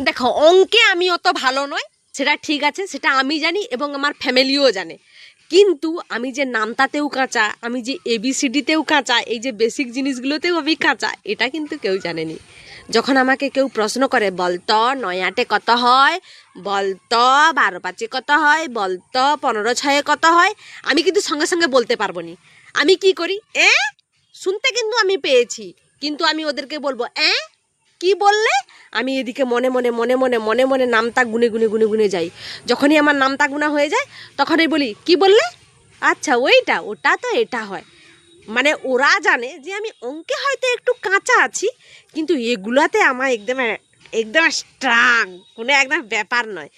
দেখো, অঙ্কে আমি অত ভালো নয়, সেটা ঠিক আছে, সেটা আমি জানি এবং আমার ফ্যামিলিও জানে। কিন্তু আমি যে নামতাতেও কাঁচা, আমি যে এবিসিডিতেও কাঁচা, এই যে বেসিক জিনিসগুলোতেও আমি কাঁচা, এটা কিন্তু কেউ জানেনি। যখন আমাকে কেউ প্রশ্ন করে, বলতো 9 8 কত হয়, বলতো 12 5 কত হয়, বলতো 15 6 কত হয়, আমি কিন্তু সঙ্গে সঙ্গে বলতে পারবো নি। আমি কি করি, শুনতে কিন্তু আমি পেয়েছি, কিন্তু আমি ওদেরকে বলবো কি বললে। আমি এদিকে মনে মনে মনে মনে মনে মনে নামতা গুনে গুনে গুনে গুনে যাই। যখনই আমার নামতা গুনা হয়ে যায়, তখনই বলি কি বললে, আচ্ছা ওইটা, ওটা তো এটা হয়। মানে ওরা জানে যে আমি অঙ্কে হয়তো একটু কাঁচা আছি, কিন্তু এগুলাতে আমার একদম একদম স্ট্রং, কোনো একদম ব্যাপার নয়।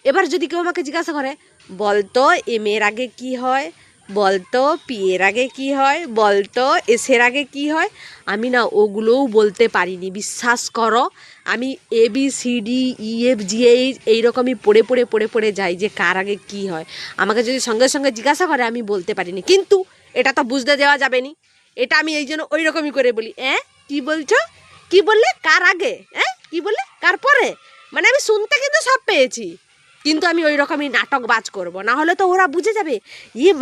এবার যদি কেউ আমাকে জিজ্ঞাসা করে, বলতো এম এর আগে কি হয়, বলতো পি এর আগে কি হয়, বলতো এস এর আগে কি হয়, আমি না ওগুলোও বলতে পারিনি, বিশ্বাস করো। আমি A B C D E F G H এইরকমই পড়ে পড়ে পড়ে পড়ে যাই যে কার আগে কি হয়। আমাকে যদি সঙ্গে সঙ্গে জিজ্ঞাসা করে, আমি বলতে পারিনি। কিন্তু এটা তো বুঝতে দেওয়া যাবে নি, এটা আমি এই জন্য ওই রকমই করে বলি, কি বলছো, কি বললে, কার আগে, কি বললে, কার পরে। মানে আমি শুনতে কিন্তু সব পেয়েছি, কিন্তু আমি ওই রকমই নাটকবাজ করব, না হলে তো ওরা বুঝে যাবে,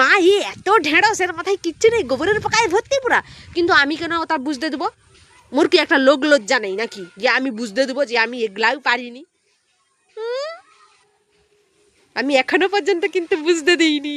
মা এত ঢেঁড়স, এর মাথায় কিচ্ছু নেই, গোবরের পোকায় ভর্তি পুরা। কিন্তু আমি কেন ওটা বুঝতে দেবো? মোর কি একটা লোক লজ্জা নেই নাকি যে আমি বুঝতে দেবো যে আমি এগুলাও পারিনি? আমি এখনো পর্যন্ত কিন্তু বুঝতে দিইনি।